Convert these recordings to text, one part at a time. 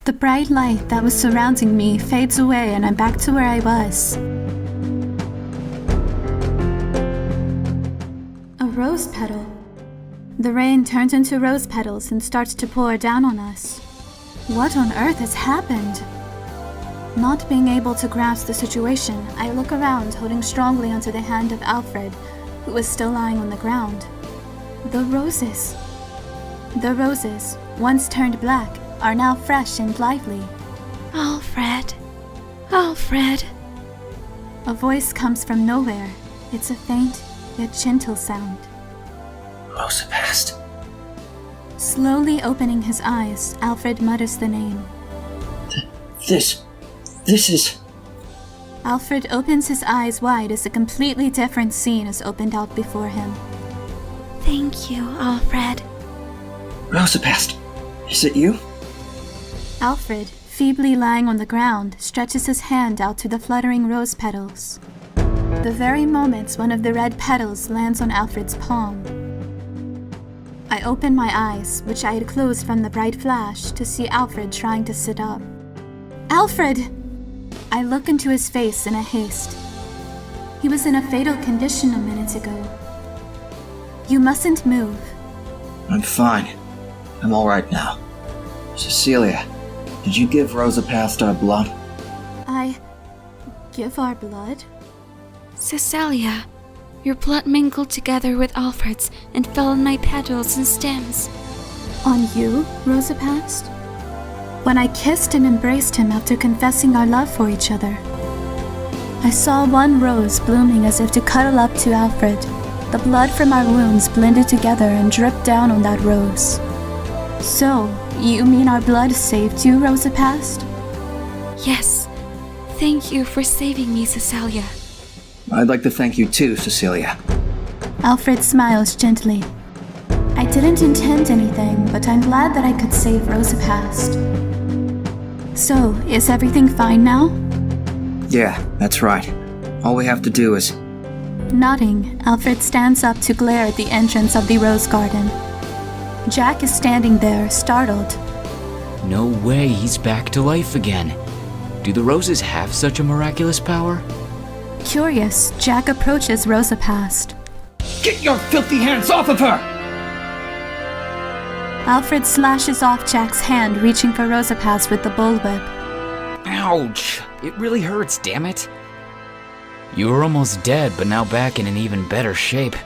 The bright light that was surrounding me fades away and I'm back to where I was. A rose petal. The rain turns into rose petals and starts to pour down on us. What on earth has happened? Not being able to grasp the situation, I look around, holding strongly onto the hand of Alfred, who was still lying on the ground. The roses, once turned black, are now fresh and lively. Alfred. Alfred. A voice comes from nowhere. It's a faint, yet gentle sound. Rosa passed. Slowly opening his eyes, Alfred mutters the name. This is... Alfred opens his eyes wide as a completely different scene is opened out before him. Thank you, Alfred. Rosa passed. Is it you? Alfred, feebly lying on the ground, stretches his hand out to the fluttering rose petals. The very moment one of the red petals lands on Alfred's palm. I open my eyes, which I had closed from the bright flash, to see Alfred trying to sit up. Alfred! I look into his face in a haste. He was in a fatal condition a minute ago. You mustn't move. I'm fine. I'm all right now. Cecilia, did you give Rosa past our blood? I... give our blood? Cecilia, your blood mingled together with Alfred's and fell on my petals and stems. On you, Rosa passed? When I kissed and embraced him after confessing our love for each other. I saw one rose blooming as if to cuddle up to Alfred. The blood from our wounds blended together and dripped down on that rose. So, you mean our blood saved you, Rosa passed? Yes. Thank you for saving me, Cecilia. I'd like to thank you too, Cecilia. Alfred smiles gently. I didn't intend anything, but I'm glad that I could save Rosa passed. So, is everything fine now? Yeah, that's right. All we have to do is... Nodding, Alfred stands up to glare at the entrance of the rose garden. Jack is standing there, startled. No way, he's back to life again. Do the roses have such a miraculous power? Curious, Jack approaches Rosa passed. Get your filthy hands off of her! Alfred slashes off Jack's hand, reaching for Rosa passed with the bullwhip. Ouch! It really hurts, damn it. You were almost dead, but now back in an even better shape.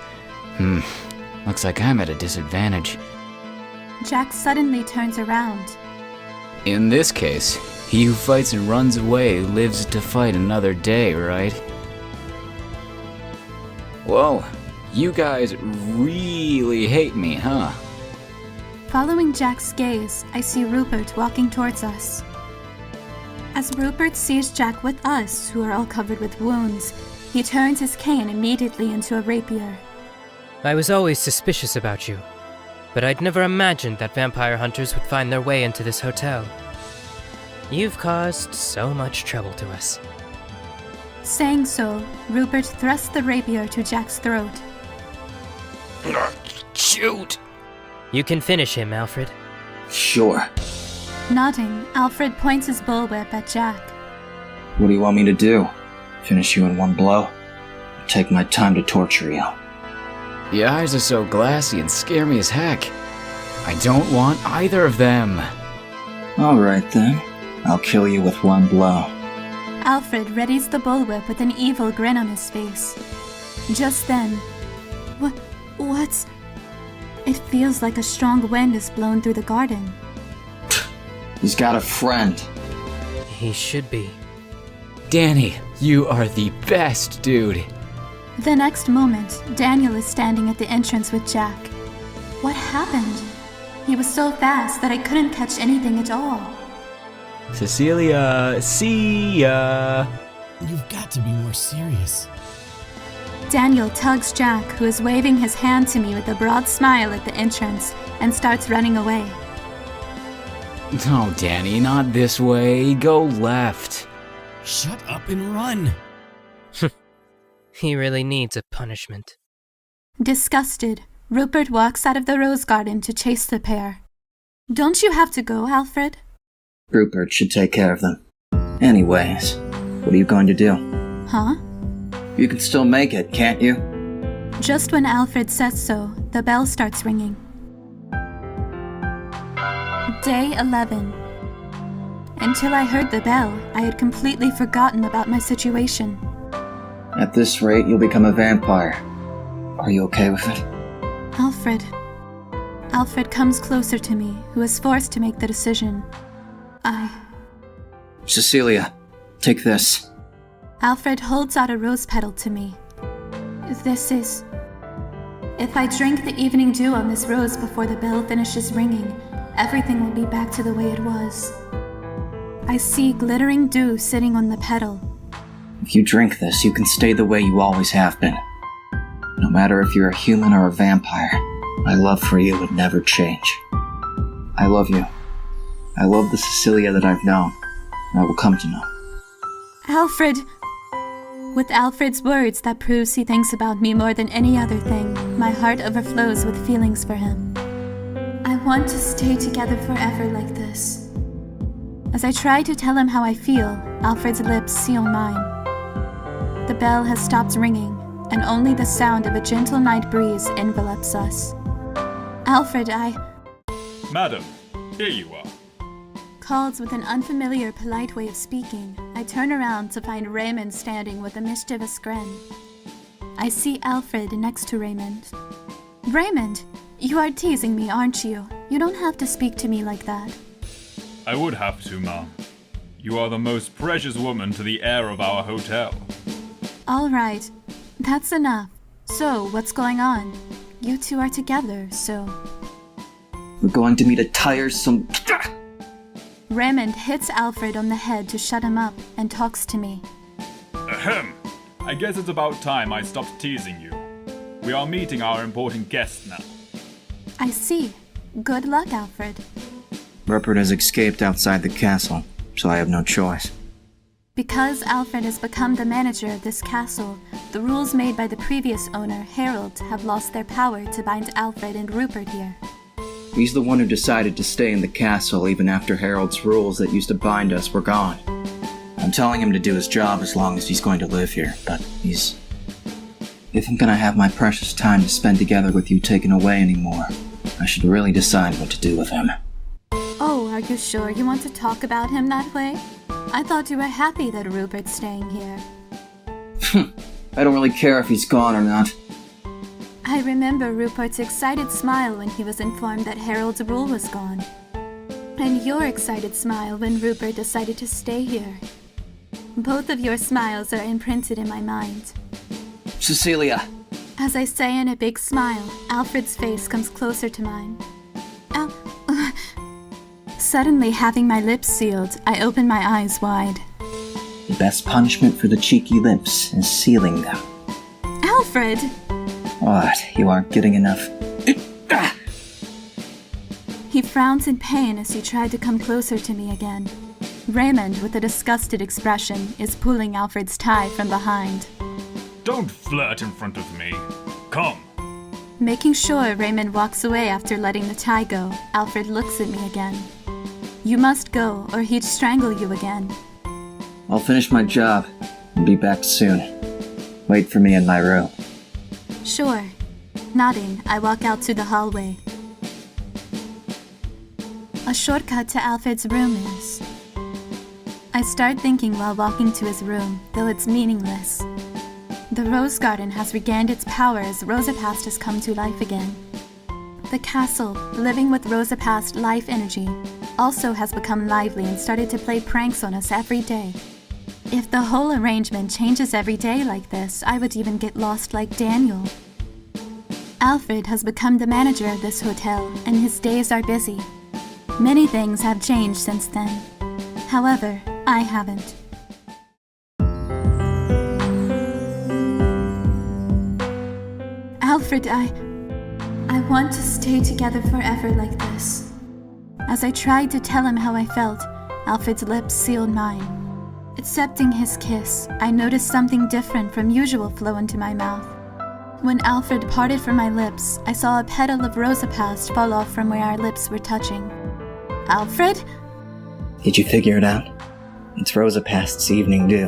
Looks like I'm at a disadvantage. Jack suddenly turns around. In this case, he who fights and runs away lives to fight another day, right? Whoa, you guys really hate me, huh? Following Jack's gaze, I see Rupert walking towards us. As Rupert sees Jack with us, who are all covered with wounds, he turns his cane immediately into a rapier. I was always suspicious about you, but I'd never imagined that vampire hunters would find their way into this hotel. You've caused so much trouble to us. Saying so, Rupert thrusts the rapier to Jack's throat. Shoot! You can finish him, Alfred. Sure. Nodding, Alfred points his bullwhip at Jack. What do you want me to do? Finish you in one blow? Or take my time to torture you? The eyes are so glassy and scare me as heck. I don't want either of them. Alright then. I'll kill you with one blow. Alfred readies the bullwhip with an evil grin on his face. Just then... What's... It feels like a strong wind is blown through the garden. He's got a friend. He should be. Danny, you are the best dude. The next moment, Daniel is standing at the entrance with Jack. What happened? He was so fast that I couldn't catch anything at all. Cecilia, see ya. You've got to be more serious. Daniel tugs Jack, who is waving his hand to me with a broad smile at the entrance, and starts running away. No, Danny, not this way. Go left. Shut up and run! He really needs a punishment. Disgusted, Rupert walks out of the rose garden to chase the pair. Don't you have to go, Alfred? Rupert should take care of them. Anyways, what are you going to do? Huh? You can still make it, can't you? Just when Alfred says so, the bell starts ringing. Day 11. Until I heard the bell, I had completely forgotten about my situation. At this rate, you'll become a vampire. Are you okay with it? Alfred. Alfred comes closer to me, who is forced to make the decision. Cecilia, take this. Alfred holds out a rose petal to me. This is... If I drink the evening dew on this rose before the bell finishes ringing, everything will be back to the way it was. I see glittering dew sitting on the petal. If you drink this, you can stay the way you always have been. No matter if you're a human or a vampire, my love for you would never change. I love you. I love the Cecilia that I've known, and I will come to know. Alfred! With Alfred's words, that proves he thinks about me more than any other thing. My heart overflows with feelings for him. I want to stay together forever like this. As I try to tell him how I feel, Alfred's lips seal mine. The bell has stopped ringing, and only the sound of a gentle night breeze envelops us. Alfred, Madam, here you are. Calls with an unfamiliar, polite way of speaking. I turn around to find Raymond standing with a mischievous grin. I see Alfred next to Raymond. Raymond, you are teasing me, aren't you? You don't have to speak to me like that. I would have to, ma'am. You are the most precious woman to the heir of our hotel. All right, that's enough. So, what's going on? You two are together, so... We're going to meet a tiresome... Raymond hits Alfred on the head to shut him up and talks to me. Ahem. I guess it's about time I stopped teasing you. We are meeting our important guest now. I see. Good luck, Alfred. Rupert has escaped outside the castle, so I have no choice. Because Alfred has become the manager of this castle, the rules made by the previous owner, Harold, have lost their power to bind Alfred and Rupert here. He's the one who decided to stay in the castle even after Harold's rules that used to bind us were gone. I'm telling him to do his job as long as he's going to live here, but if I'm gonna have my precious time to spend together with you taken away anymore, I should really decide what to do with him. Oh, are you sure you want to talk about him that way? I thought you were happy that Rupert's staying here. I don't really care if he's gone or not. I remember Rupert's excited smile when he was informed that Harold's rule was gone. And your excited smile when Rupert decided to stay here. Both of your smiles are imprinted in my mind. Cecilia! As I say in a big smile, Alfred's face comes closer to mine. Suddenly having my lips sealed, I open my eyes wide. The best punishment for the cheeky lips is sealing them. Alfred! What? You aren't getting enough? He frowns in pain as he tried to come closer to me again. Raymond, with a disgusted expression, is pulling Alfred's tie from behind. Don't flirt in front of me. Come. Making sure Raymond walks away after letting the tie go, Alfred looks at me again. You must go, or he'd strangle you again. I'll finish my job and be back soon. Wait for me in my room. Sure. Nodding, I walk out to the hallway. A shortcut to Alfred's room is... I start thinking while walking to his room, though it's meaningless. The rose garden has regained its power as Rosapast has come to life again. The castle, living with Rosapast life energy, also has become lively and started to play pranks on us every day. If the whole arrangement changes every day like this, I would even get lost like Daniel. Alfred has become the manager of this hotel, and his days are busy. Many things have changed since then. However, I haven't. Alfred, I want to stay together forever like this. As I tried to tell him how I felt, Alfred's lips sealed mine. Accepting his kiss, I noticed something different from usual flow into my mouth. When Alfred parted from my lips, I saw a petal of Rosapast fall off from where our lips were touching. Alfred? Did you figure it out? It's Rosa Past's evening due.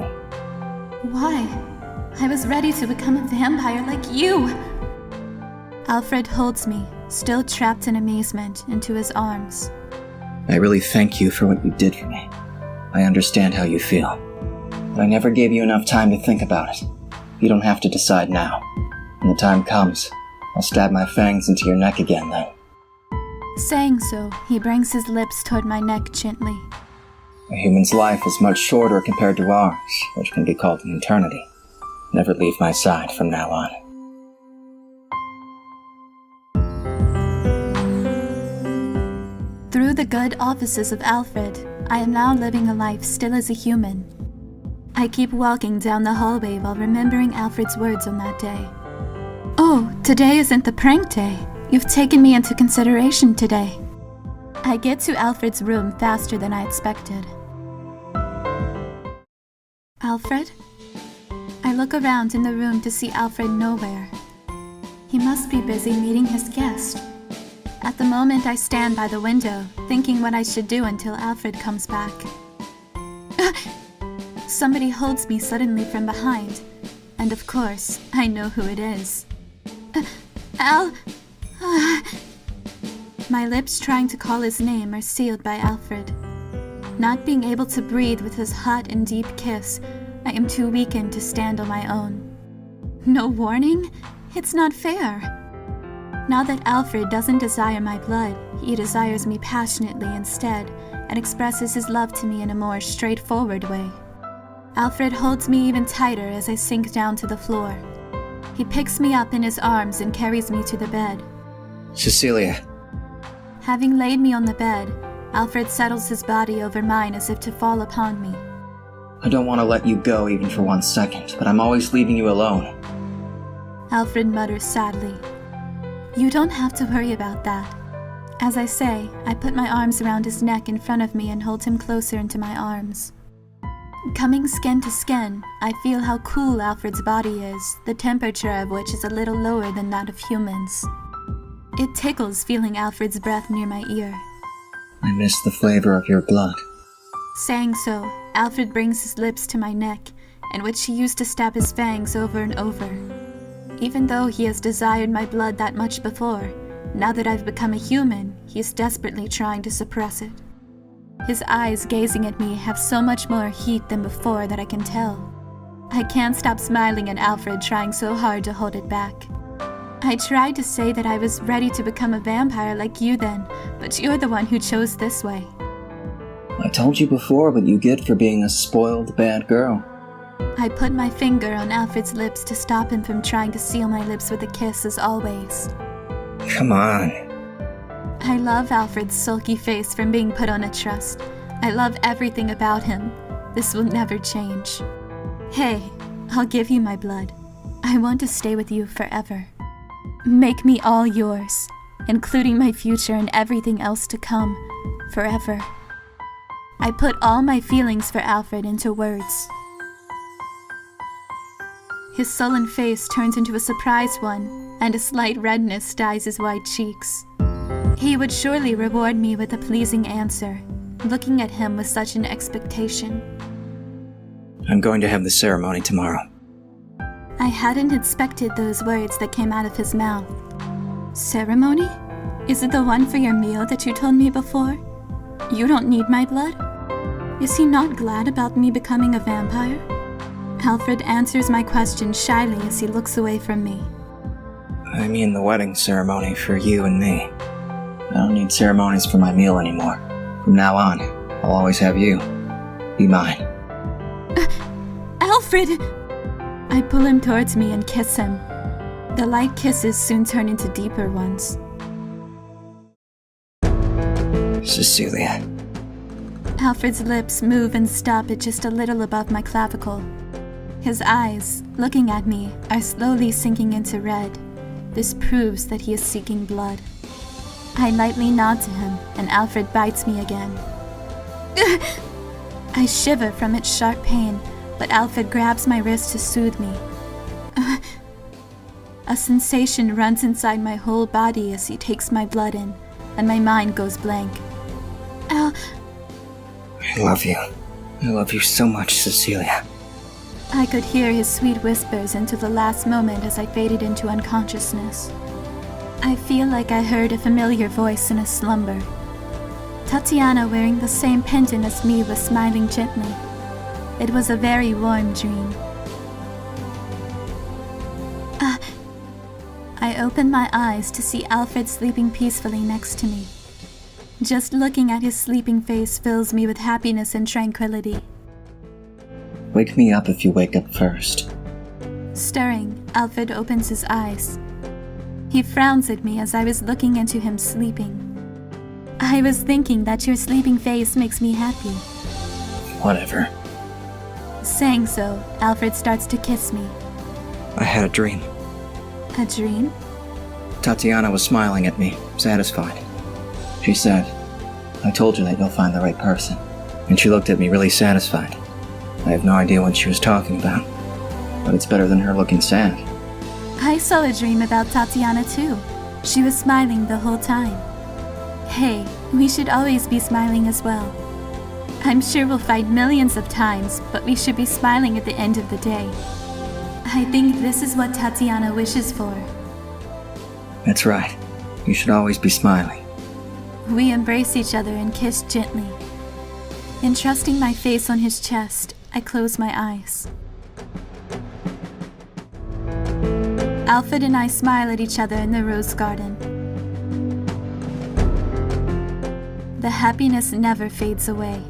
Why? I was ready to become a vampire like you! Alfred holds me, still trapped in amazement, into his arms. I really thank you for what you did for me. I understand how you feel. But I never gave you enough time to think about it. You don't have to decide now. When the time comes, I'll stab my fangs into your neck again then. Saying so, he brings his lips toward my neck gently. A human's life is much shorter compared to ours, which can be called an eternity. Never leave my side from now on. Through the good offices of Alfred, I am now living a life still as a human. I keep walking down the hallway while remembering Alfred's words on that day. Oh, today isn't the prank day. You've taken me into consideration today. I get to Alfred's room faster than I expected. Alfred? I look around in the room to see Alfred nowhere. He must be busy meeting his guest. At the moment, I stand by the window, thinking what I should do until Alfred comes back. Somebody holds me suddenly from behind, and of course, I know who it is. My lips trying to call his name are sealed by Alfred. Not being able to breathe with his hot and deep kiss, I am too weakened to stand on my own. No warning? It's not fair. Now that Alfred doesn't desire my blood, he desires me passionately instead, and expresses his love to me in a more straightforward way. Alfred holds me even tighter as I sink down to the floor. He picks me up in his arms and carries me to the bed. Cecilia. Having laid me on the bed, Alfred settles his body over mine as if to fall upon me. I don't want to let you go even for 1 second, but I'm always leaving you alone. Alfred mutters sadly. You don't have to worry about that. As I say, I put my arms around his neck in front of me and hold him closer into my arms. Coming skin to skin, I feel how cool Alfred's body is, the temperature of which is a little lower than that of humans. It tickles feeling Alfred's breath near my ear. I miss the flavor of your blood. Saying so, Alfred brings his lips to my neck, in which he used to stab his fangs over and over. Even though he has desired my blood that much before, now that I've become a human, he is desperately trying to suppress it. His eyes gazing at me have so much more heat than before that I can tell. I can't stop smiling at Alfred trying so hard to hold it back. I tried to say that I was ready to become a vampire like you then, but you're the one who chose this way. I told you before what you get for being a spoiled bad girl. I put my finger on Alfred's lips to stop him from trying to seal my lips with a kiss as always. Come on. I love Alfred's sulky face from being put on a trust. I love everything about him. This will never change. Hey, I'll give you my blood. I want to stay with you forever. Make me all yours, including my future and everything else to come, forever. I put all my feelings for Alfred into words. His sullen face turns into a surprised one, and a slight redness dyes his white cheeks. He would surely reward me with a pleasing answer, looking at him with such an expectation. I'm going to have the ceremony tomorrow. I hadn't expected those words that came out of his mouth. Ceremony? Is it the one for your meal that you told me before? You don't need my blood? Is he not glad about me becoming a vampire? Alfred answers my question shyly as he looks away from me. I mean the wedding ceremony for you and me. I don't need ceremonies for my meal anymore. From now on, I'll always have you. Be mine. Alfred! I pull him towards me and kiss him. The light kisses soon turn into deeper ones. Cecilia. Alfred's lips move and stop at just a little above my clavicle. His eyes, looking at me, are slowly sinking into red. This proves that he is seeking blood. I lightly nod to him, and Alfred bites me again. I shiver from its sharp pain, but Alfred grabs my wrist to soothe me. A sensation runs inside my whole body as he takes my blood in, and my mind goes blank. I love you. I love you so much, Cecilia. I could hear his sweet whispers into the last moment as I faded into unconsciousness. I feel like I heard a familiar voice in a slumber. Tatiana, wearing the same pendant as me, was smiling gently. It was a very warm dream. I opened my eyes to see Alfred sleeping peacefully next to me. Just looking at his sleeping face fills me with happiness and tranquility. Wake me up if you wake up first. Stirring, Alfred opens his eyes. He frowns at me as I was looking into him sleeping. I was thinking that your sleeping face makes me happy. Whatever. Saying so, Alfred starts to kiss me. I had a dream. A dream? Tatiana was smiling at me, satisfied. She said, I told you that you'll find the right person. And she looked at me really satisfied. I have no idea what she was talking about, but it's better than her looking sad. I saw a dream about Tatiana too. She was smiling the whole time. Hey, we should always be smiling as well. I'm sure we'll fight millions of times, but we should be smiling at the end of the day. I think this is what Tatiana wishes for. That's right. You should always be smiling. We embrace each other and kiss gently. Entrusting my face on his chest, I close my eyes. Alfred and I smile at each other in the rose garden. The happiness never fades away.